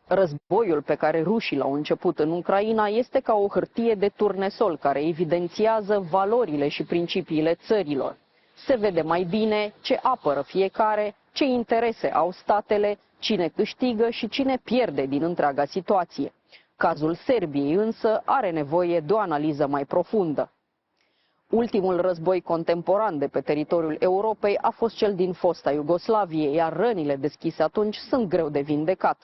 Războiul pe care rușii l-au început în Ucraina este ca o hârtie de turnesol care evidențiază valorile și principiile țărilor. Se vede mai bine ce apără fiecare, ce interese au statele, cine câștigă și cine pierde din întreaga situație. Cazul Serbiei însă are nevoie de o analiză mai profundă. Ultimul război contemporan de pe teritoriul Europei a fost cel din fosta Iugoslavie, iar rănile deschise atunci sunt greu de vindecat.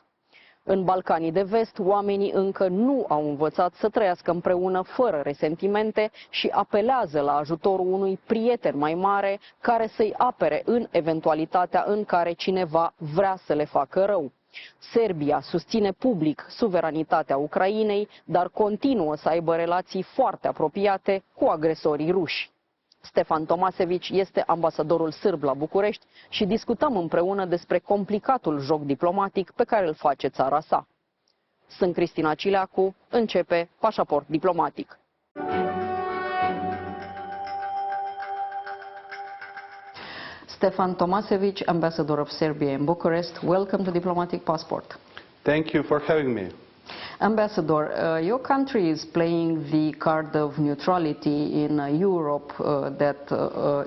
În Balcanii de Vest, oamenii încă nu au învățat să trăiască împreună fără resentimente și apelează la ajutorul unui prieten mai mare care să-i apere în eventualitatea în care cineva vrea să le facă rău. Serbia susține public suveranitatea Ucrainei, dar continuă să aibă relații foarte apropiate cu agresorii ruși. Stefan Tomasevici este ambasadorul sârb la București și discutăm împreună despre complicatul joc diplomatic pe care îl face țara sa. Sunt Cristina Cileacu, începe Pașaport diplomatic. Stefan Tomasevici, ambassador of Serbia in Bucharest, welcome to Diplomatic Passport. Thank you for having me. Ambassador, your country is playing the card of neutrality in Europe that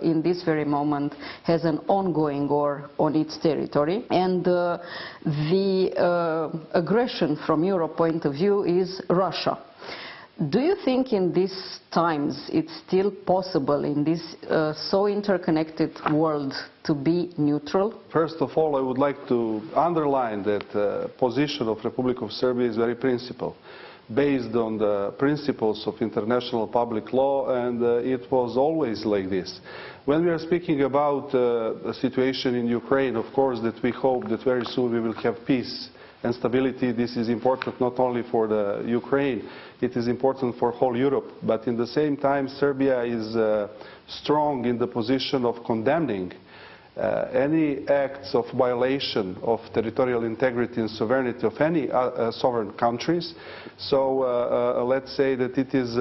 in this very moment has an ongoing war on its territory, and the aggression from your point of view is Russia. Do you think in these times it's still possible in this so interconnected world to be neutral? First of all, I would like to underline that the position of Republic of Serbia is very principled, based on the principles of international public law, and it was always like this. When we are speaking about the situation in Ukraine, of course, that we hope that very soon we will have peace and stability. This is important not only for the Ukraine, it is important for whole Europe. But in the same time, Serbia is strong in the position of condemning any acts of violation of territorial integrity and sovereignty of any sovereign countries. So let's say that it is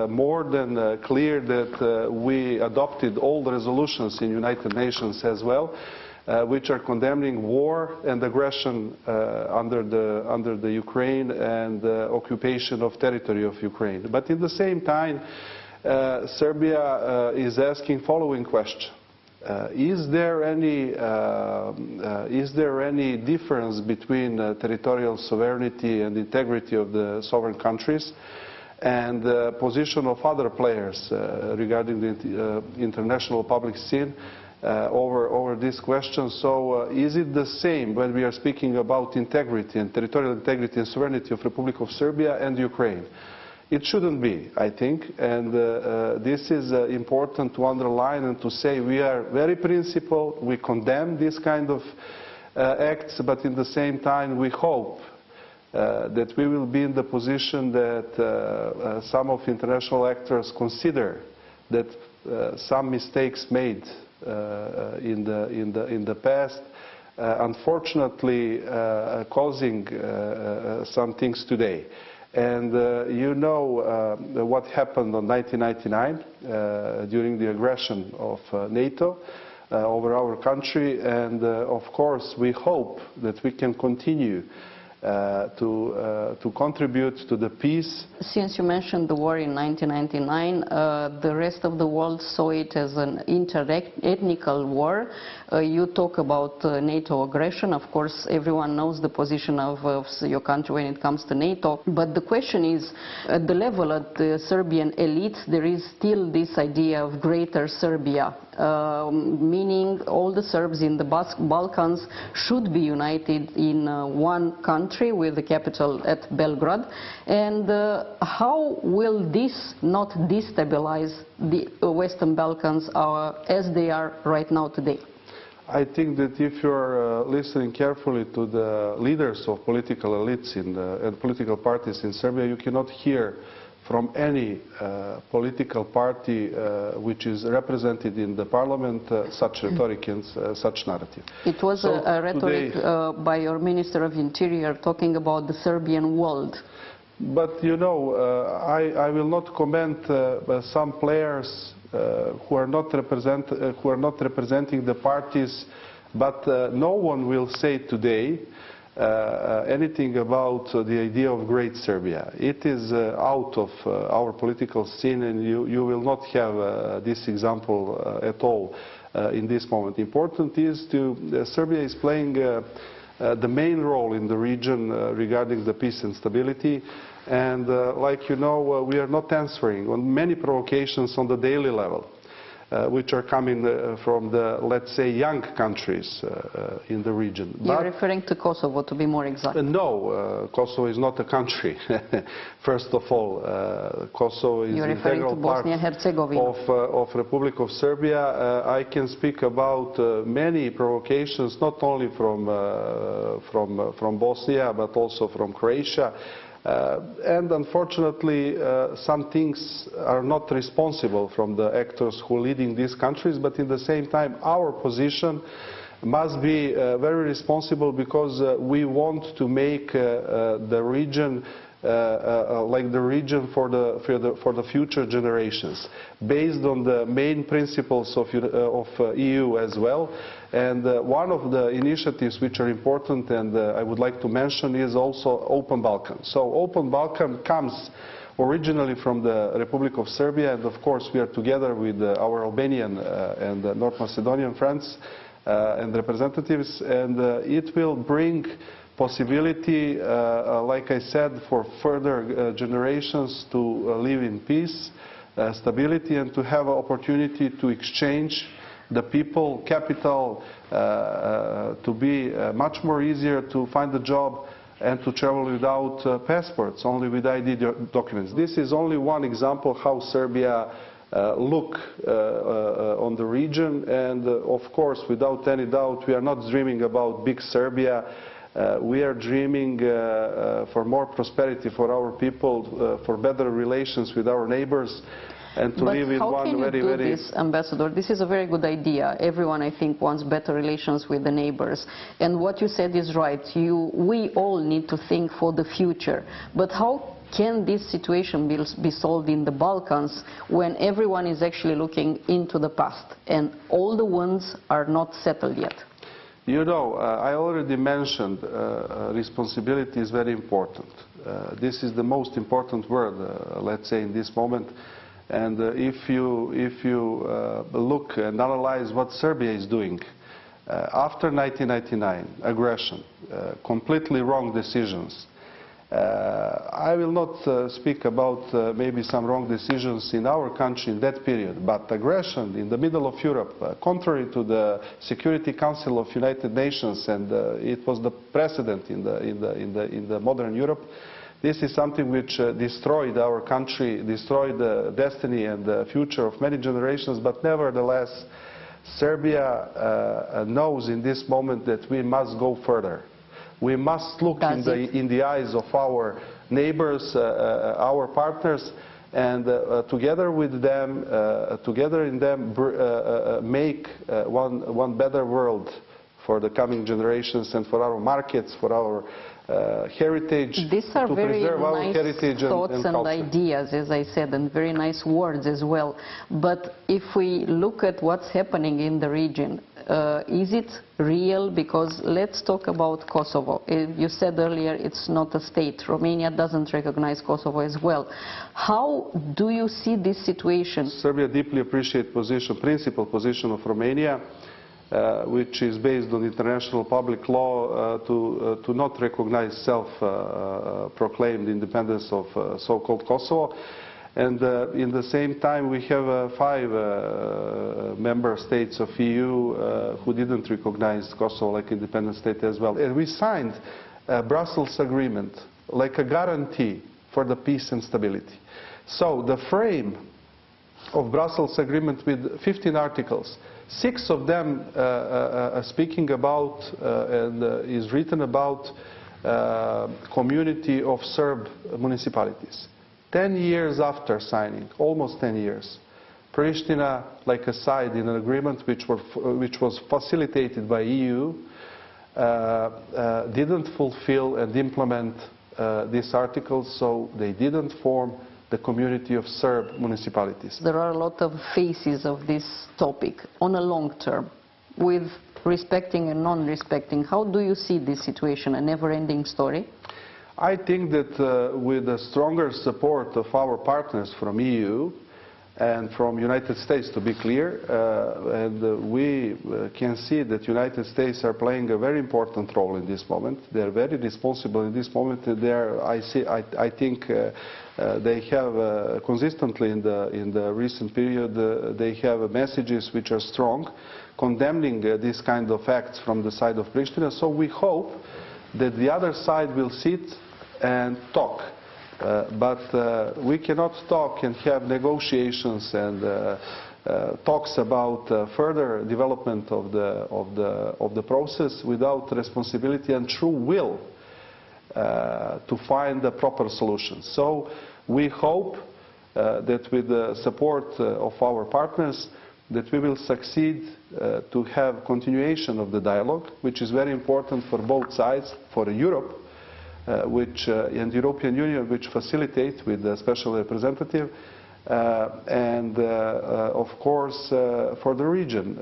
more than clear that we adopted all the resolutions in United Nations as well, which are condemning war and aggression under the Ukraine and occupation of territory of Ukraine. But at the same time, Serbia is asking following question. Is there any difference between territorial sovereignty and integrity of the sovereign countries and the position of other players regarding the international public scene over this question? So is it the same when we are speaking about integrity and territorial integrity and sovereignty of Republic of Serbia and Ukraine? It shouldn't be, I think, and this is important to underline and to say we are very principled, we condemn this kind of acts, but in the same time we hope that we will be in the position that some of international actors consider that some mistakes made in the past, unfortunately causing some things today. And you know what happened in 1999 during the aggression of NATO over our country, and of course we hope that we can continue to contribute to the peace. Since you mentioned the war in 1999, the rest of the world saw it as an inter-ethnical war. You talk about NATO aggression. Of course, everyone knows the position of your country when it comes to NATO. But the question is, at the level of the Serbian elite, there is still this idea of greater Serbia, meaning all the Serbs in the Balkans should be united in one country with the capital at Belgrade. And how will this not destabilize the Western Balkans as they are right now today? I think that if you are listening carefully to the leaders of political elites and political parties in Serbia, you cannot hear from any political party which is represented in the parliament such rhetoric and such narrative. It was a rhetoric by your Minister of Interior talking about the Serbian world. But you know, I will not comment some players who are not representing the parties, but no one will say today anything about the idea of Great Serbia. It is out of our political scene, and you will not have this example at all in this moment. Important is Serbia is playing the main role in the region regarding the peace and stability, and like you know, we are not answering on many provocations on the daily level, which are coming from the, let's say, young countries in the region. You're referring to Kosovo, to be more exact? No, Kosovo is not a country. First of all, Kosovo is an integral part of Republic of Serbia. I can speak about many provocations, not only from Bosnia, but also from Croatia. And unfortunately, some things are not responsible from the actors who are leading these countries, but in the same time our position must be very responsible, because we want to make the region like the region for the future generations, based on the main principles of EU as well. And one of the initiatives which are important, and I would like to mention, is also Open Balkan. So Open Balkan comes originally from the Republic of Serbia, and of course we are together with our Albanian and North Macedonian friends and representatives, and it will bring possibility, like I said, for further generations to live in peace, stability, and to have an opportunity to exchange the people, capital, to be much more easier to find a job and to travel without passports, only with ID documents. This is only one example how Serbia look on the region, and of course, without any doubt, we are not dreaming about big Serbia. We are dreaming for more prosperity for our people, for better relations with our neighbors, and to live in one very, very... But how can you do this, Ambassador? This is a very good idea. Everyone, I think, wants better relations with the neighbors. And what you said is right. We all need to think for the future. But how can this situation be solved in the Balkans when everyone is actually looking into the past and all the wounds are not settled yet? You know, I already mentioned responsibility is very important. This is the most important word, let's say, in this moment. And if you look and analyze what Serbia is doing after 1999, aggression, completely wrong decisions. I will not speak about maybe some wrong decisions in our country in that period, but aggression in the middle of Europe, contrary to the Security Council of United Nations, and it was the precedent in the modern Europe. This is something which destroyed our country, destroyed the destiny and the future of many generations, but nevertheless, Serbia knows in this moment that we must go further. We must look in the eyes of our neighbors, our partners, and together with them, make one better world for the coming generations and for our markets, for our heritage. These are very nice thoughts and ideas, as I said, and very nice words as well. But if we look at what's happening in the region, is it real? Because let's talk about Kosovo. You said earlier it's not a state. Romania doesn't recognize Kosovo as well. How do you see this situation? Serbia deeply appreciates principal position of Romania, which is based on international public law to not recognize self-proclaimed independence of so-called Kosovo. And in the same time, we have 5 member states of EU who didn't recognize Kosovo like independent state as well. And we signed a Brussels agreement like a guarantee for the peace and stability. So the frame of Brussels agreement with 15 articles, 6 of them speaking about and is written about community of Serb municipalities. 10 years after signing, almost 10 years, Pristina, like a side in an agreement which was facilitated by EU, didn't fulfill and implement these articles, so they didn't form the community of Serb municipalities. There are a lot of phases of this topic on a long term, with respecting and non-respecting. How do you see this situation, a never-ending story? I think that with the stronger support of our partners from EU and from United States, to be clear, we can see that United States are playing a very important role in this moment. They are very responsible in this moment. I think they have consistently in the recent period they have messages which are strong, condemning this kind of acts from the side of Pristina. So we hope that the other side will sit and talk. But we cannot talk and have negotiations and talks about further development of the process without responsibility and true will to find the proper solution. So we hope that with the support of our partners that we will succeed to have continuation of the dialogue, which is very important for both sides, for Europe, and the European Union, which facilitate with the special representative, and of course for the region.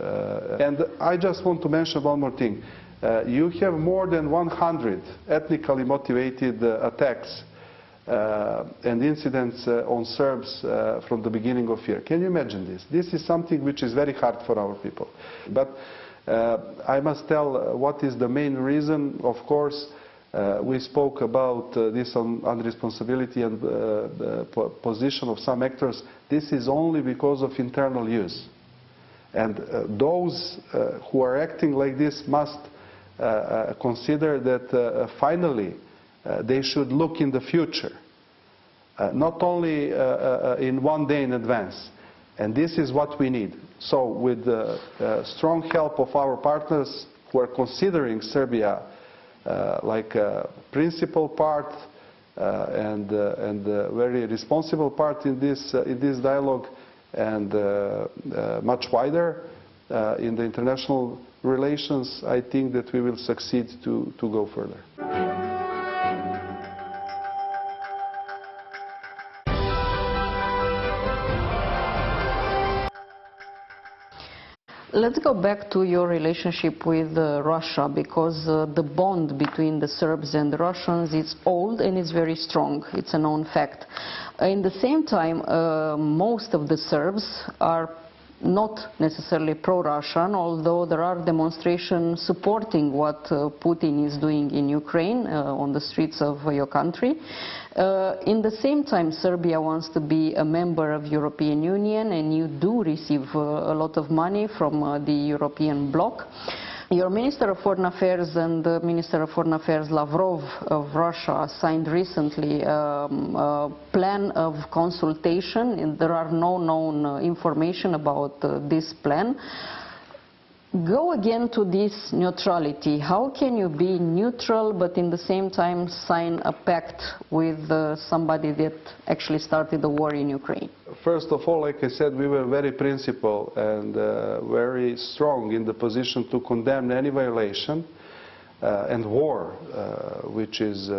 And I just want to mention one more thing. You have more than 100 ethnically motivated attacks and incidents on Serbs from the beginning of year. Can you imagine this? This is something which is very hard for our people. But I must tell what is the main reason. Of course, we spoke about this unresponsibility and position of some actors. This is only because of internal use. And those who are acting like this must consider that finally they should look in the future, not only in one day in advance. And this is what we need. So with the strong help of our partners who are considering Serbia like a principal part and a very responsible part in this dialogue, and much wider in the international relations, I think that we will succeed to go further. Let's go back to your relationship with Russia, because the bond between the Serbs and the Russians is old and it's very strong. It's a known fact. In the same time, most of the Serbs are not necessarily pro-Russian, although there are demonstrations supporting what Putin is doing in Ukraine on the streets of your country. In the same time, Serbia wants to be a member of European Union, and you do receive a lot of money from the European bloc. Your Minister of Foreign Affairs and the Minister of Foreign Affairs Lavrov of Russia signed recently a plan of consultation, and there are no known information about this plan. Go again to this neutrality. How can you be neutral but in the same time sign a pact with somebody that actually started the war in Ukraine? First of all, like I said, we were very principled and very strong in the position to condemn any violation and war, which is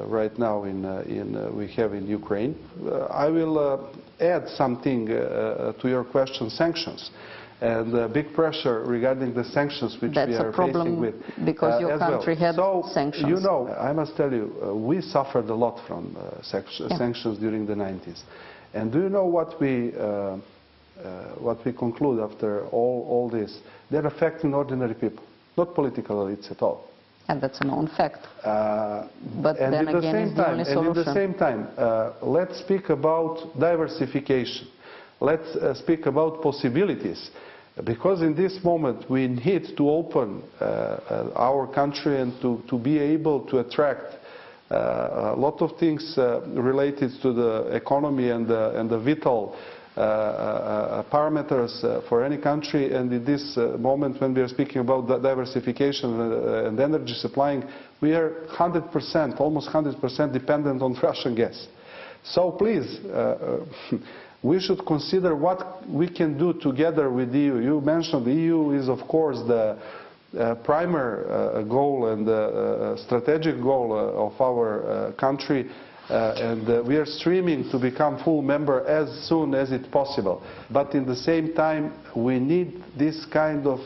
right now we have in Ukraine. I will add something to your question, sanctions. And big pressure regarding the sanctions which we are facing with. Because your country had sanctions. You know, I must tell you, we suffered a lot from sanctions during the 90s. And do you know what we conclude after all this? They're affecting ordinary people, not political elites at all. And that's a known fact. But and then again, it's the only solution. And at the same time, let's speak about diversification. Let's speak about possibilities, because in this moment we need to open our country and to be able to attract a lot of things related to the economy and the vital parameters for any country. And in this moment when we are speaking about diversification and energy supplying, we are 100%, almost 100% dependent on Russian gas. So please, we should consider what we can do together with the EU. You mentioned the EU is, of course, the primary goal and the strategic goal of our country, and we are streaming to become full member as soon as it's possible. But in the same time, we need this kind of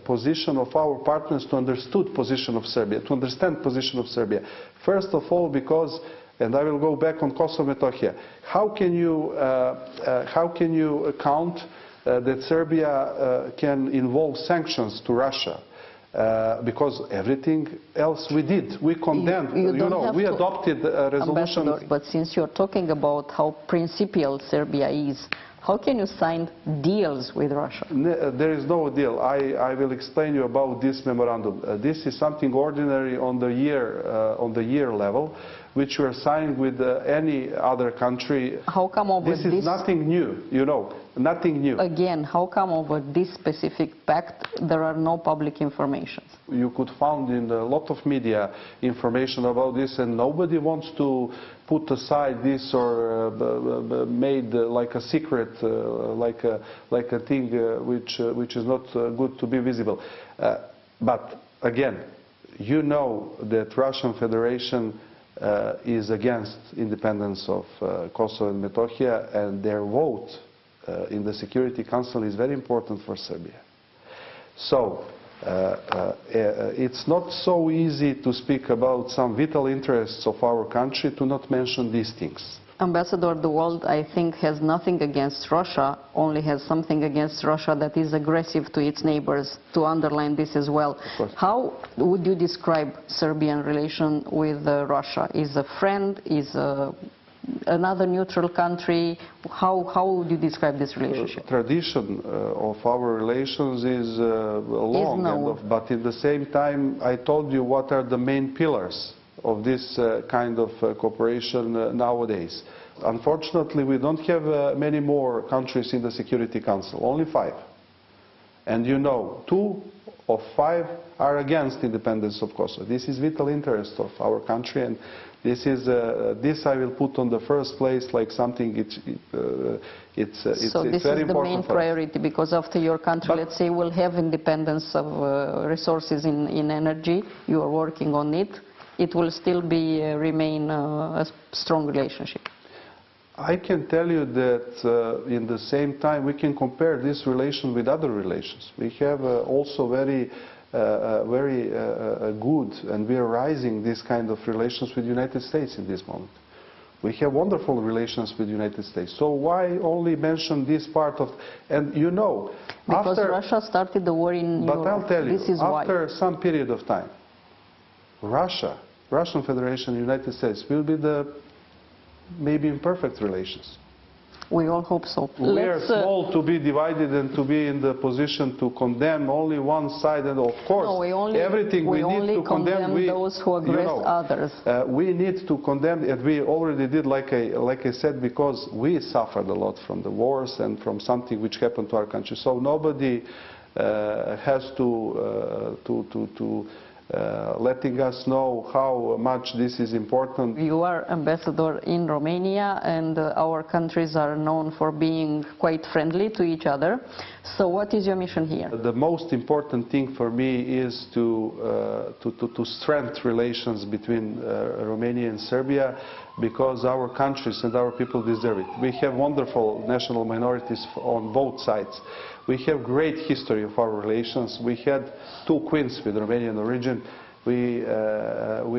position of our partners to understand position of Serbia. First of all, because, and I will go back on Kosovo and Metohija, how can you account that Serbia can involve sanctions to Russia? Because everything else we did, we condemned. We adopted a resolution. Ambassador, but since you're talking about how principled Serbia is, how can you sign deals with Russia? There is no deal. I will explain you about this memorandum. This is something ordinary on the year level, which we are signing with any other country. How come over this is nothing new, nothing new. Again, how come over this specific pact there are no public information? You could find in a lot of media information about this, and nobody wants to put aside this or made like a secret, like a thing which is not good to be visible. But again, you know that Russian Federation is against independence of Kosovo and Metohija, and their vote in the Security Council is very important for Serbia. So it's not so easy to speak about some vital interests of our country to not mention these things. Ambassador, the world, I think, has nothing against Russia, only has something against Russia that is aggressive to its neighbors, to underline this as well. How would you describe Serbian relation with Russia? Is a friend, is another neutral country? How would you describe this relationship? Tradition of our relations is long, but at the same time, I told you what are the main pillars of this kind of cooperation nowadays. Unfortunately, we don't have many more countries in the Security Council, only 5. And 2 of 5 are against independence of Kosovo. This is vital interest of our country, and this I will put on the first place like something it's so it's this very is the important main priority, because after your country, let's say, will have independence of resources in energy, you are working on it, it will still remain a strong relationship. I can tell you that in the same time we can compare this relation with other relations. We have also very good, and we are rising this kind of relations with the United States in this moment. We have wonderful relations with the United States. So why only mention this part of, and because Russia started the war in Europe. But I'll tell you, this is after some period of time, Russian Federation and United States will be maybe imperfect relations. We all hope so. We are small to be divided and to be in the position to condemn only one side, and of course everything we need to condemn those who aggress others. We need to condemn, and we already did, like I said, because we suffered a lot from the wars and from something which happened to our country. So nobody has to letting us know how much this is important. You are ambassador in Romania, and our countries are known for being quite friendly to each other. So what is your mission here? The most important thing for me is to strengthen relations between Romania and Serbia, because our countries and our people deserve it. We have wonderful national minorities on both sides. We have great history of our relations. We had 2 queens with Romanian origin. We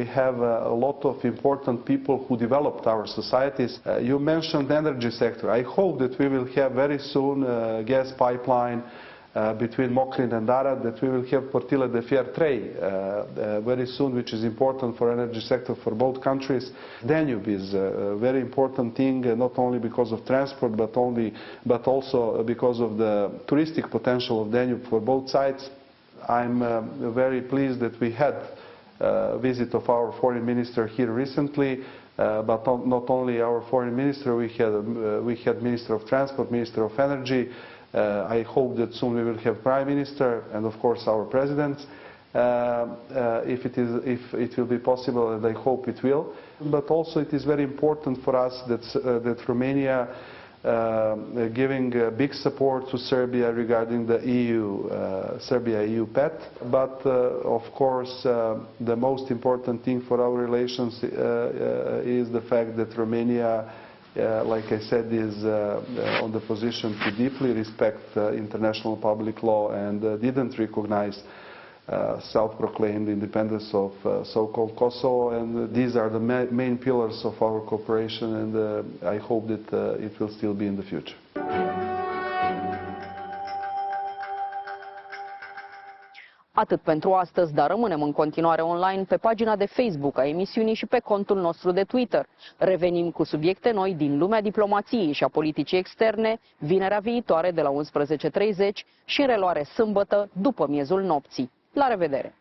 have a lot of important people who developed our societies. You mentioned the energy sector. I hope that we will have very soon a gas pipeline between Mokrin and Arad, that we will have Portile de Fier 3 very soon, which is important for energy sector for both countries. Danube is a very important thing, not only because of transport, but also because of the touristic potential of Danube for both sides. I'm very pleased that we had a visit of our foreign minister here recently, but not only our foreign minister, we had Minister of Transport, Minister of Energy. I hope that soon we will have Prime Minister and of course our President, if it will be possible, and I hope it will. But also it is very important for us that Romania giving big support to Serbia regarding the Serbia-EU pact. But of course the most important thing for our relations is the fact that Romania like I said, is on the position to deeply respect international public law and didn't recognize self-proclaimed independence of so-called Kosovo, and these are the main pillars of our cooperation, and I hope that it will still be in the future. Atât pentru astăzi, dar rămânem în continuare online pe pagina de Facebook a emisiunii și pe contul nostru de Twitter. Revenim cu subiecte noi din lumea diplomației și a politicii externe, vinerea viitoare de la 11:30 și în reluare sâmbătă după miezul nopții. La revedere!